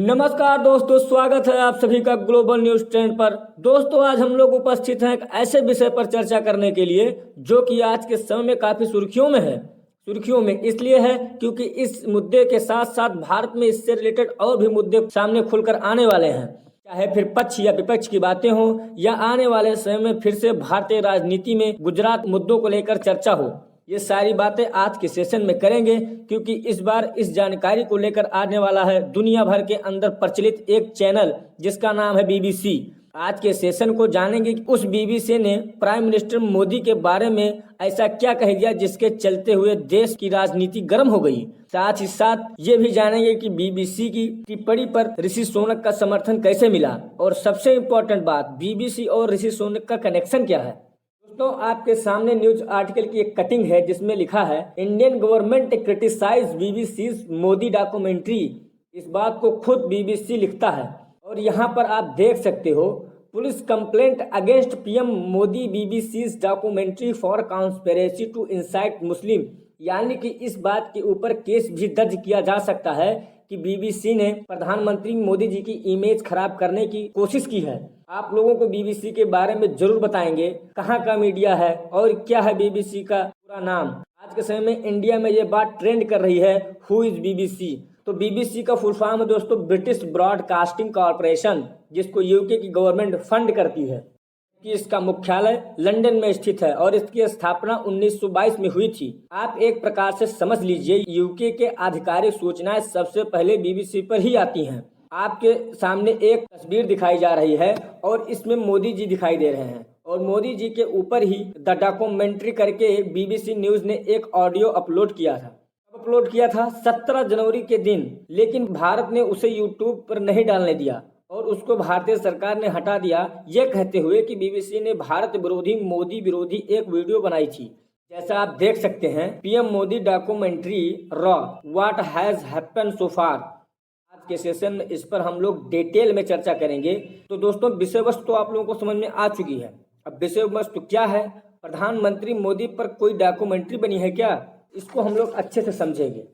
नमस्कार दोस्तों, स्वागत है आप सभी का ग्लोबल न्यूज ट्रेंड पर। दोस्तों, आज हम लोग उपस्थित हैं एक ऐसे विषय पर चर्चा करने के लिए जो कि आज के समय में काफ़ी सुर्खियों में है। सुर्खियों में इसलिए है क्योंकि इस मुद्दे के साथ साथ भारत में इससे रिलेटेड और भी मुद्दे सामने खुलकर आने वाले हैं, चाहे फिर पक्ष या विपक्ष की बातें हों या आने वाले समय में फिर से भारतीय राजनीति में गुजरात मुद्दों को लेकर चर्चा हो। ये सारी बातें आज के सेशन में करेंगे क्योंकि इस बार इस जानकारी को लेकर आने वाला है दुनिया भर के अंदर प्रचलित एक चैनल जिसका नाम है बीबीसी। आज के सेशन को जानेंगे कि उस बीबीसी ने प्राइम मिनिस्टर मोदी के बारे में ऐसा क्या कह दिया जिसके चलते हुए देश की राजनीति गर्म हो गई। साथ ही साथ ये भी जानेंगे कि बीबीसी की टिप्पणी पर ऋषि सुनक का समर्थन कैसे मिला, और सबसे इम्पोर्टेंट बात, बीबीसी और ऋषि सुनक का कनेक्शन क्या है। दोस्तों, आपके सामने न्यूज आर्टिकल की एक कटिंग है जिसमें लिखा है Indian government criticise BBC Modi documentary. इस बात को खुद बीबीसी लिखता है और यहाँ पर आप देख सकते हो, police complaint against PM Modi BBC documentary for conspiracy to incite Muslim. यानी कि इस बात के ऊपर केस भी दर्ज किया जा सकता है कि बीबीसी ने प्रधानमंत्री मोदी जी की इमेज खराब करने की कोशिश की है। आप लोगों को बीबीसी के बारे में जरूर बताएंगे, कहाँ का मीडिया है और क्या है बीबीसी का पूरा नाम। आज के समय में इंडिया में ये बात ट्रेंड कर रही है, हु इज बीबीसी। तो बीबीसी का फुल फॉर्म है दोस्तों ब्रिटिश ब्रॉडकास्टिंग कॉर्पोरेशन, जिसको यूके की गवर्नमेंट फंड करती है कि इसका मुख्यालय लंदन में स्थित है और इसकी स्थापना 1922 में हुई थी। आप एक प्रकार से समझ लीजिए, यूके के आधिकारिक सूचनाएं सबसे पहले बीबीसी पर ही आती हैं। आपके सामने एक तस्वीर दिखाई जा रही है और इसमें मोदी जी दिखाई दे रहे हैं और मोदी जी के ऊपर ही द डॉक्यूमेंट्री करके बीबीसी न्यूज ने एक ऑडियो अपलोड किया था। अपलोड किया था 17 जनवरी के दिन, लेकिन भारत ने उसे यूट्यूब पर नहीं डालने दिया और उसको भारतीय सरकार ने हटा दिया, ये कहते हुए कि बीबीसी ने भारत विरोधी, मोदी विरोधी एक वीडियो बनाई थी। जैसा आप देख सकते हैं, PM Modi documentary row what has happened so far. आज के सेशन में इस पर हम लोग डिटेल में चर्चा करेंगे। तो दोस्तों, विषय वस्तु तो आप लोगों को समझ में आ चुकी है। अब विषय वस्तु क्या है, प्रधानमंत्री मोदी पर कोई डॉक्यूमेंट्री बनी है क्या, इसको हम लोग अच्छे से समझेंगे।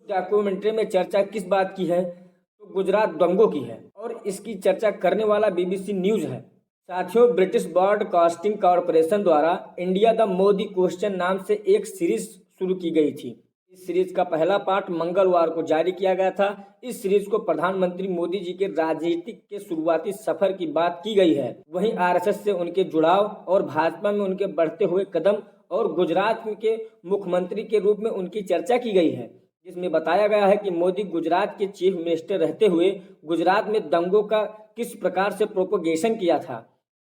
डॉक्यूमेंट्री में चर्चा किस बात की है, तो गुजरात दंगों की है और इसकी चर्चा करने वाला बीबीसी न्यूज है। साथियों, ब्रिटिश ब्रॉडकास्टिंग कॉर्पोरेशन द्वारा इंडिया द मोदी क्वेश्चन नाम से एक सीरीज शुरू की गई थी। इस सीरीज का पहला पार्ट मंगलवार को जारी किया गया था। इस सीरीज को प्रधानमंत्री मोदी जी के राजनीतिक के शुरुआती सफर की बात की गई है, वहीं आरएसएस से उनके जुड़ाव और भाजपा में उनके बढ़ते हुए कदम और गुजरात के मुख्यमंत्री के रूप में उनकी चर्चा की गई है, जिसमें बताया गया है कि मोदी गुजरात के चीफ मिनिस्टर रहते हुए गुजरात में दंगों का किस प्रकार से प्रोपोगेशन किया था।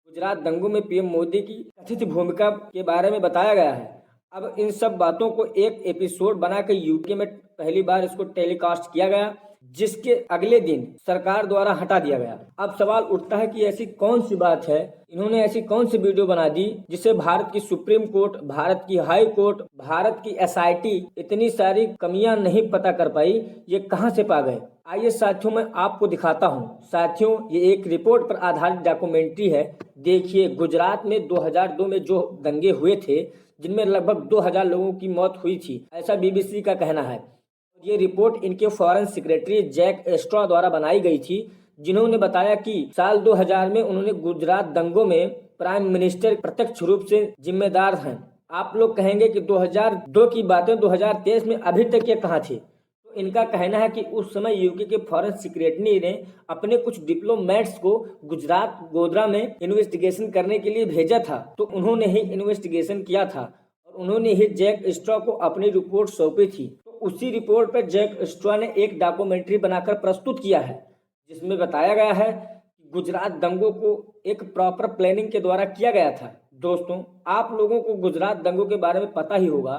गुजरात दंगों में पीएम मोदी की कथित भूमिका के बारे में बताया गया है। अब इन सब बातों को एक एपिसोड बनाकर यूके में पहली बार इसको टेलीकास्ट किया गया, जिसके अगले दिन सरकार द्वारा हटा दिया गया। अब सवाल उठता है कि ऐसी कौन सी बात है, इन्होंने ऐसी कौन सी वीडियो बना दी जिसे भारत की सुप्रीम कोर्ट, भारत की हाई कोर्ट, भारत की एसआईटी इतनी सारी कमियां नहीं पता कर पाई, ये कहां से पा गए। आइए साथियों, मैं आपको दिखाता हूं। साथियों, ये एक रिपोर्ट पर आधारित डॉक्यूमेंट्री है। देखिए, गुजरात में 2002 में जो दंगे हुए थे, जिनमें लगभग 2000 लोगों की मौत हुई थी, ऐसा बीबीसी का कहना है। ये रिपोर्ट इनके फॉरेन सेक्रेटरी जैक एस्ट्रॉ द्वारा बनाई गई थी, जिन्होंने बताया कि साल 2000 में उन्होंने गुजरात दंगों में प्राइम मिनिस्टर प्रत्यक्ष रूप से जिम्मेदार हैं। आप लोग कहेंगे कि 2002 की बातें 2023 में अभी तक ये कहाँ थी। तो इनका कहना है कि उस समय यूके के फॉरेन सेक्रेटरी ने अपने कुछ डिप्लोमेट्स को गुजरात गोधरा में इन्वेस्टिगेशन करने के लिए भेजा था, तो उन्होंने ही इन्वेस्टिगेशन किया था और उन्होंने ही जैक एस्ट्रॉ को अपनी रिपोर्ट सौंपी थी। उसी रिपोर्ट पर जैक एस्ट्रॉ ने एक डॉक्यूमेंट्री बनाकर प्रस्तुत किया है, जिसमें बताया गया है कि गुजरात दंगों को एक प्रॉपर प्लानिंग के द्वारा किया गया था। दोस्तों, आप लोगों को गुजरात दंगों के बारे में पता ही होगा,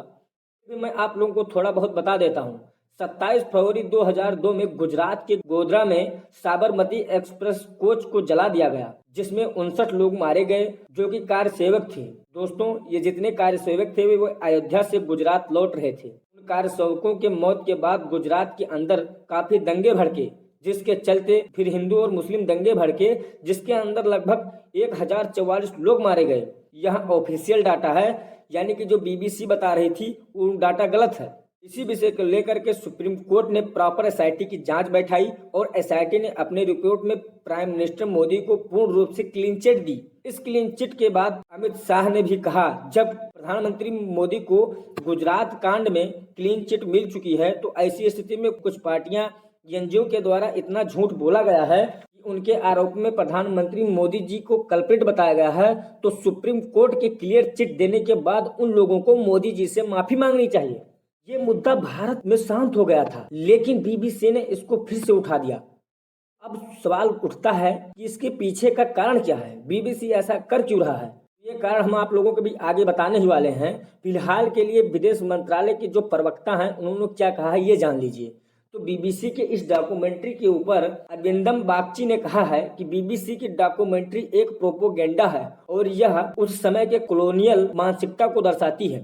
फिर मैं आप लोगों को थोड़ा बहुत बता देता हूँ। 27 फरवरी 2002 में गुजरात के गोधरा में साबरमती एक्सप्रेस कोच को जला दिया गया, जिसमें 59 लोग मारे गए जो कि कार्य सेवक थे। दोस्तों, ये जितने कार्य सेवक थे वो अयोध्या से गुजरात लौट रहे थे। उन कार्य सेवकों के मौत के बाद गुजरात के अंदर काफी दंगे भड़के, जिसके चलते फिर हिंदू और मुस्लिम दंगे भड़के, जिसके अंदर लगभग 1044 लोग मारे गए। यह ऑफिशियल डाटा है, यानी कि जो बीबीसी बता रही थी वो डाटा गलत है। इसी विषय को लेकर के सुप्रीम कोर्ट ने प्रॉपर एसआईटी की जांच बैठाई और एसआईटी ने अपने रिपोर्ट में प्राइम मिनिस्टर मोदी को पूर्ण रूप से क्लीन चिट दी। इस क्लीन चिट के बाद अमित शाह ने भी कहा, जब प्रधानमंत्री मोदी को गुजरात कांड में क्लीन चिट मिल चुकी है तो ऐसी स्थिति में कुछ पार्टियां एनजीओ के द्वारा इतना झूठ बोला गया है कि उनके आरोप में प्रधानमंत्री मोदी जी को कल्प्रिट बताया गया है, तो सुप्रीम कोर्ट के क्लियर चिट देने के बाद उन लोगों को मोदी जी से माफी मांगनी चाहिए। ये मुद्दा भारत में शांत हो गया था, लेकिन बीबीसी ने इसको फिर से उठा दिया। अब सवाल उठता है कि इसके पीछे का कारण क्या है, बीबीसी ऐसा कर क्यों रहा है। ये कारण हम आप लोगों को भी आगे बताने ही वाले हैं। फिलहाल के लिए विदेश मंत्रालय के जो प्रवक्ता हैं उन्होंने क्या कहा है ये जान लीजिए। तो बीबीसी के इस डॉक्यूमेंट्री के ऊपर अरविंदम बागची ने कहा है कि बीबीसी की डॉक्यूमेंट्री एक प्रोपोगेंडा है और यह उस समय के कॉलोनियल मानसिकता को दर्शाती है।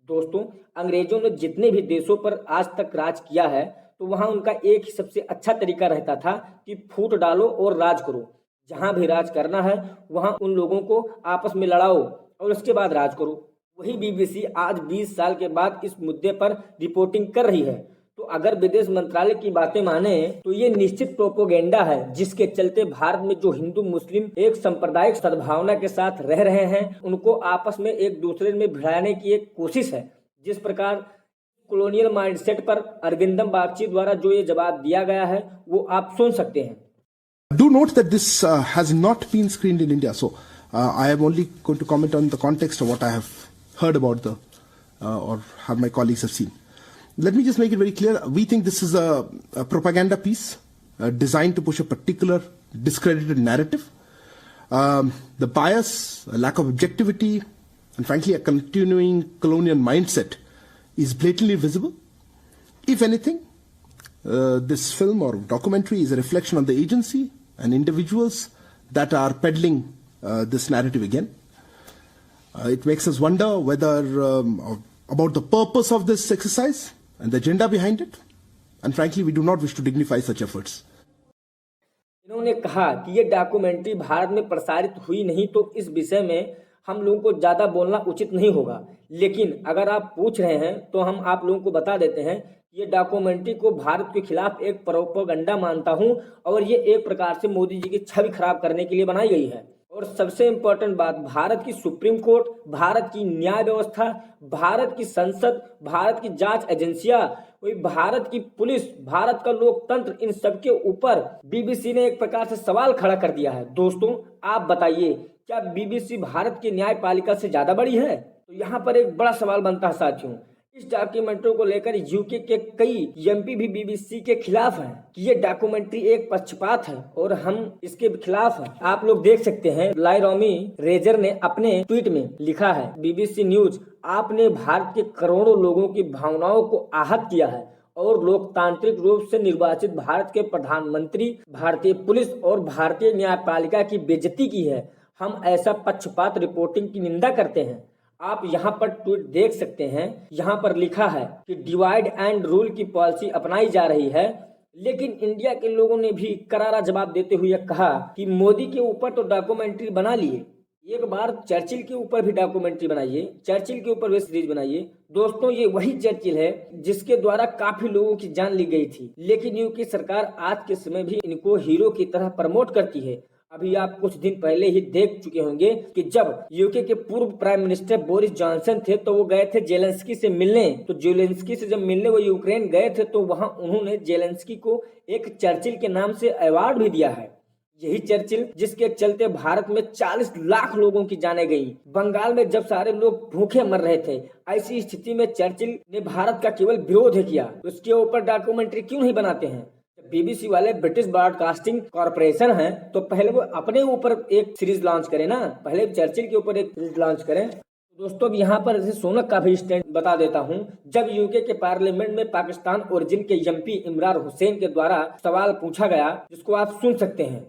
दोस्तों, अंग्रेजों ने जितने भी देशों पर आज तक राज किया है तो वहां उनका एक ही सबसे अच्छा तरीका रहता था कि फूट डालो और राज करो। जहां भी राज करना है वहां उन लोगों को आपस में लड़ाओ और उसके बाद राज करो। वही बीबीसी आज 20 साल के बाद इस मुद्दे पर रिपोर्टिंग कर रही है। तो अगर विदेश मंत्रालय की बातें माने तो ये निश्चित प्रोपोगेंडा है, जिसके चलते भारत में जो हिंदू मुस्लिम एक सांप्रदायिक सद्भावना के साथ रह रहे हैं उनको आपस में एक दूसरे में भिड़ाने की एक कोशिश है। जिस प्रकार कॉलोनियल माइंडसेट पर अरविंदम बागची द्वारा जो ये जवाब दिया गया है वो आप सुन सकते हैं। Do note that this has not been screened in India, so I am only going to comment on the context of what I have heard about the or how my colleagues have seen. Let me just make it very clear. We think this is a propaganda piece designed to push a particular discredited narrative. The bias, a lack of objectivity, and frankly a continuing colonial mindset is blatantly visible. If anything, this film or documentary is a reflection on the agency and individuals that are peddling this narrative again. It makes us wonder whether about the purpose of this exercise and the agenda behind it, and frankly we do not wish to dignify such efforts. इन्होंने कहा कि ये documentary Bharat में प्रसारित हुई नहीं तो इस विषय में हम लोगों को ज़्यादा बोलना उचित नहीं होगा, लेकिन अगर आप पूछ रहे हैं तो हम आप लोगों को बता देते हैं ये डॉक्यूमेंट्री को भारत के खिलाफ एक प्रोपेगेंडा मानता हूं और ये एक प्रकार से मोदी जी की छवि खराब करने के लिए बनाई गई है। और सबसे इम्पोर्टेंट बात, भारत की सुप्रीम कोर्ट, भारत की न्याय व्यवस्था, भारत की संसद, भारत की जांच एजेंसियां, भारत की पुलिस, भारत का लोकतंत्र, इन सब के ऊपर बीबीसी ने एक प्रकार से सवाल खड़ा कर दिया है। दोस्तों, आप बताइए क्या बीबीसी भारत की न्यायपालिका से ज्यादा बड़ी है? तो यहाँ पर एक बड़ा सवाल बनता है साथियों। इस डॉक्यूमेंट्री को लेकर यूके के कई एमपी भी बीबीसी के खिलाफ हैं कि ये डॉक्यूमेंट्री एक पक्षपात है और हम इसके खिलाफ हैं। आप लोग देख सकते हैं, लाइरोमी रेजर ने अपने ट्वीट में लिखा है, बीबीसी न्यूज, आपने भारत के करोड़ों लोगों की भावनाओं को आहत किया है और लोकतांत्रिक रूप से निर्वाचित भारत के प्रधानमंत्री, भारतीय पुलिस और भारतीय न्यायपालिका की बेइज्जती की है। हम ऐसा पक्षपात रिपोर्टिंग की निंदा करते हैं। आप यहाँ पर ट्वीट देख सकते हैं, यहाँ पर लिखा है कि डिवाइड एंड रूल की पॉलिसी अपनाई जा रही है, लेकिन इंडिया के लोगों ने भी करारा जवाब देते हुए कहा कि मोदी के ऊपर तो डॉक्यूमेंट्री बना लिए, एक बार चर्चिल के ऊपर भी डॉक्यूमेंट्री बनाइए, चर्चिल के ऊपर भी सीरीज बनाइए। दोस्तों, ये वही चर्चिल है जिसके द्वारा काफी लोगों की जान ली गई थी, लेकिन यूके सरकार आज के समय भी इनको हीरो की तरह प्रमोट करती है। अभी आप कुछ दिन पहले ही देख चुके होंगे कि जब यूके के पूर्व प्राइम मिनिस्टर बोरिस जॉनसन थे तो वो गए थे जेलेंस्की से मिलने। तो जेलेंस्की से जब मिलने वो यूक्रेन गए थे तो वहां उन्होंने जेलेंस्की को एक चर्चिल के नाम से अवार्ड भी दिया है। यही चर्चिल जिसके चलते भारत में 40 लाख लोगों की जानें गई। बंगाल में जब सारे लोग भूखे मर रहे थे, ऐसी स्थिति में चर्चिल ने भारत का केवल विरोध किया। उसके ऊपर डॉक्यूमेंट्री क्यों नहीं बनाते हैं? बीबीसी वाले ब्रिटिश ब्रॉडकास्टिंग कॉर्पोरेशन हैं, तो पहले वो अपने ऊपर एक सीरीज लॉन्च करें ना, पहले चर्चिल के ऊपर एक सीरीज लॉन्च करें। दोस्तों, यहाँ पर सोनक का भी स्टैंड बता देता हूँ। जब यूके के पार्लियामेंट में पाकिस्तान ओरिजिन के एमपी इमरान हुसैन के द्वारा सवाल पूछा गया, जिसको आप सुन सकते हैं।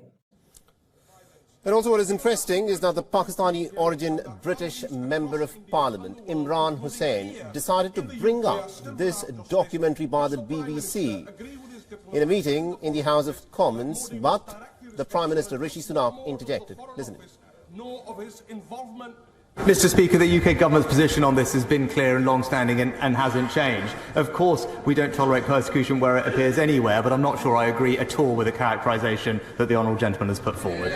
And also what is interesting is that the Pakistani origin British Member of Parliament Imran Hussain decided to bring up this documentary by the BBC in a meeting in the House of Commons, but the Prime Minister Rishi Sunak interjected. Listen. Know of his involvement Mr. Speaker, the UK government's position on this has been clear and long-standing and hasn't changed. Of course, we don't tolerate persecution where it appears anywhere, but I'm not sure I agree at all with the characterisation that the honourable gentleman has put forward.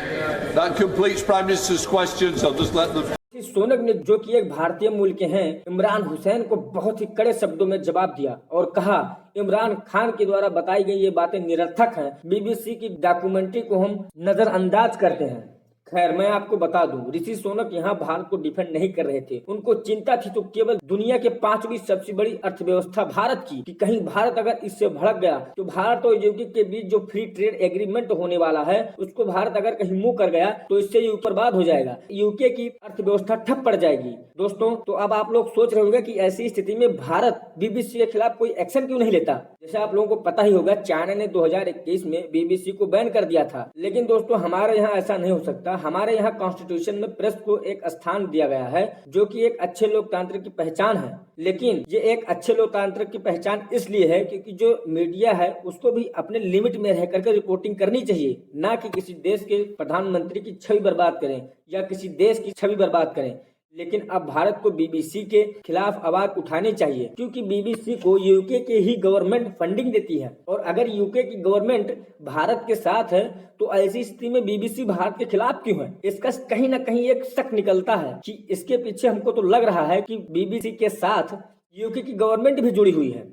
That completes Prime Minister's questions. I'll just let the... Shaunak ने, जो कि एक भारतीय मूल के हैं, इमरान हुसैन को बहुत ही कड़े शब्दों में जवाब दिया और कहा इमरान खान के द्वारा बताई गई ये बातें निरर्थक हैं। बीबीसी की डॉक्यूमेंट्री को हम नजरअंदाज करते हैं। खैर, मैं आपको बता दूं, ऋषि सोनक यहाँ भारत को डिफेंड नहीं कर रहे थे। उनको चिंता थी तो केवल दुनिया के 5वीं सबसे बड़ी अर्थव्यवस्था भारत की, कि कहीं भारत अगर इससे भड़क गया तो भारत और यूके के बीच जो फ्री ट्रेड एग्रीमेंट होने वाला है उसको भारत अगर कहीं मुंह कर गया तो इससे ये ऊपरवाद हो जाएगा, यूके की अर्थव्यवस्था ठप पड़ जाएगी। दोस्तों, तो अब आप लोग सोच रहे होंगे कि ऐसी स्थिति में भारत बीबीसी के खिलाफ कोई एक्शन क्यों नहीं लेता। जैसे आप लोगों को पता ही होगा, चाइना ने 2021 में बीबीसी को बैन कर दिया था। लेकिन दोस्तों, हमारे यहाँ ऐसा नहीं हो सकता। हमारे यहाँ कॉन्स्टिट्यूशन में प्रेस को एक स्थान दिया गया है, जो कि एक अच्छे लोकतंत्र की पहचान है। लेकिन ये एक अच्छे लोकतंत्र की पहचान इसलिए है क्योंकि जो मीडिया है उसको भी अपने लिमिट में रह करके रिपोर्टिंग करनी चाहिए, ना कि किसी देश के प्रधानमंत्री की छवि बर्बाद करें या किसी देश की छवि बर्बाद करें। लेकिन अब भारत को बीबीसी के खिलाफ आवाज उठानी चाहिए, क्योंकि बीबीसी को यूके के ही गवर्नमेंट फंडिंग देती है। और अगर यूके की गवर्नमेंट भारत के साथ है तो ऐसी स्थिति में बीबीसी भारत के खिलाफ क्यों है? इसका कहीं ना कहीं एक शक निकलता है कि इसके पीछे हमको तो लग रहा है कि बीबीसी के साथ यूके की गवर्नमेंट भी जुड़ी हुई है।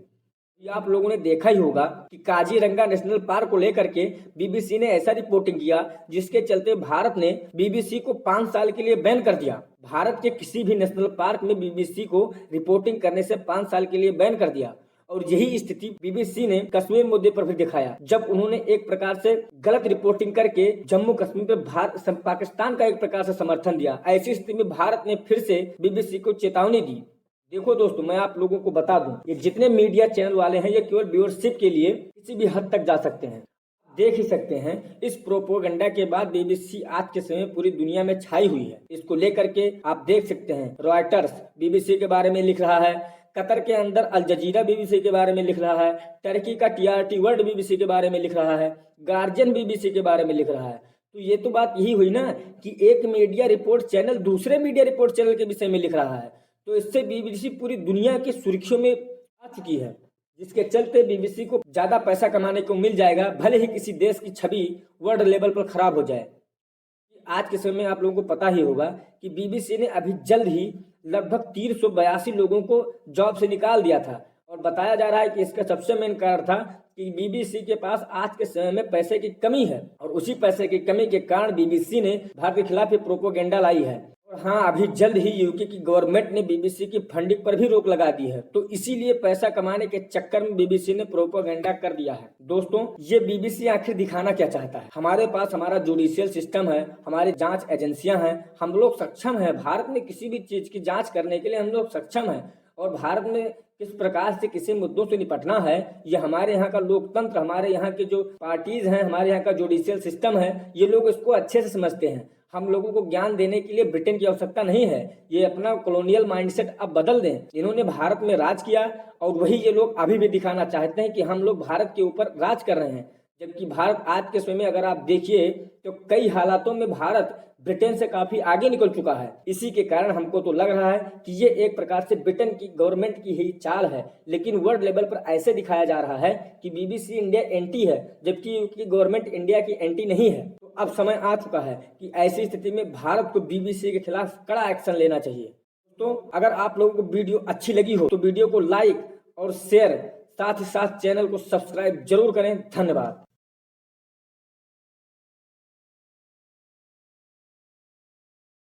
ये आप लोगों ने देखा ही होगा कि काजीरंगा नेशनल पार्क को लेकर के बीबीसी ने ऐसा रिपोर्टिंग किया जिसके चलते भारत ने बीबीसी को 5 साल के लिए बैन कर दिया। भारत के किसी भी नेशनल पार्क में बीबीसी को रिपोर्टिंग करने से 5 साल के लिए बैन कर दिया। और यही स्थिति बीबीसी ने कश्मीर मुद्दे पर भी दिखाया, जब उन्होंने एक प्रकार से गलत रिपोर्टिंग करके जम्मू कश्मीर पे पाकिस्तान का एक प्रकार से समर्थन दिया। ऐसी स्थिति में भारत ने फिर से बीबीसी को चेतावनी दी। देखो दोस्तों, मैं आप लोगों को बता दूं, ये जितने मीडिया चैनल वाले हैं ये केवल व्यूअरशिप के लिए किसी भी हद तक जा सकते हैं। देख ही सकते हैं, इस प्रोपोगंडा के बाद बीबीसी आज के समय पूरी दुनिया में छाई हुई है। इसको लेकर के आप देख सकते हैं, रॉयटर्स बीबीसी के बारे में लिख रहा है, कतर के अंदर अल जजीरा बीबीसी के बारे में लिख रहा है, टर्की का TRT वर्ल्ड बीबीसी के बारे में लिख रहा है, गार्जियन बीबीसी के बारे में लिख रहा है। तो ये तो बात यही हुई ना कि एक मीडिया रिपोर्ट चैनल दूसरे मीडिया रिपोर्ट चैनल के विषय में लिख रहा है। तो इससे बीबीसी पूरी दुनिया की सुर्खियों में आ चुकी है, जिसके चलते बीबीसी को ज्यादा पैसा कमाने को मिल जाएगा, भले ही किसी देश की छवि वर्ल्ड लेवल पर खराब हो जाए। आज के समय में आप लोगों को पता ही होगा कि बीबीसी ने अभी जल्द ही लगभग 382 लोगों को जॉब से निकाल दिया था। और बताया जा रहा है कि इसका सबसे मेन कारण था कि बीबीसी के पास आज के समय में पैसे की कमी है, और उसी पैसे की कमी के कारण बीबीसी ने भारत के खिलाफ ये प्रोपोगेंडा लाई है। और हाँ, अभी जल्द ही यूके की गवर्नमेंट ने बीबीसी की फंडिंग पर भी रोक लगा दी है। तो इसीलिए पैसा कमाने के चक्कर में बीबीसी ने प्रोपोगेंडा कर दिया है। दोस्तों, ये बीबीसी आखिर दिखाना क्या चाहता है? हमारे पास हमारा जुडिशियल सिस्टम है, हमारी जांच एजेंसियां हैं, हम लोग सक्षम हैं। भारत में किसी भी चीज की जांच करने के लिए हम लोग सक्षम हैं। और भारत में किस प्रकार से किसी मुद्दों से निपटना है, ये हमारे यहाँ का लोकतंत्र, हमारे यहाँ के जो पार्टीज हैं, हमारे यहाँ का जुडिशियल सिस्टम है, ये लोग इसको अच्छे से समझते हैं। हम लोगों को ज्ञान देने के लिए ब्रिटेन की आवश्यकता नहीं है। ये अपना कॉलोनियल माइंडसेट अब बदल दें। इन्होंने भारत में राज किया और वही ये लोग अभी भी दिखाना चाहते हैं कि हम लोग भारत के ऊपर राज कर रहे हैं। जबकि भारत आज के समय में अगर आप देखिए तो कई हालातों में भारत ब्रिटेन से काफी आगे निकल चुका है। इसी के कारण हमको तो लग रहा है कि ये एक प्रकार से ब्रिटेन की गवर्नमेंट की ही चाल है। लेकिन वर्ल्ड लेवल पर ऐसे दिखाया जा रहा है कि बीबीसी इंडिया एंटी है, जबकि यूके गवर्नमेंट इंडिया की एंटी नहीं है। तो अब समय आ चुका है कि ऐसी स्थिति में भारत को बीबीसी के खिलाफ कड़ा एक्शन लेना चाहिए। तो अगर आप लोगों को वीडियो अच्छी लगी हो तो वीडियो को लाइक और शेयर, साथ ही साथ चैनल को सब्सक्राइब जरूर करें। धन्यवाद।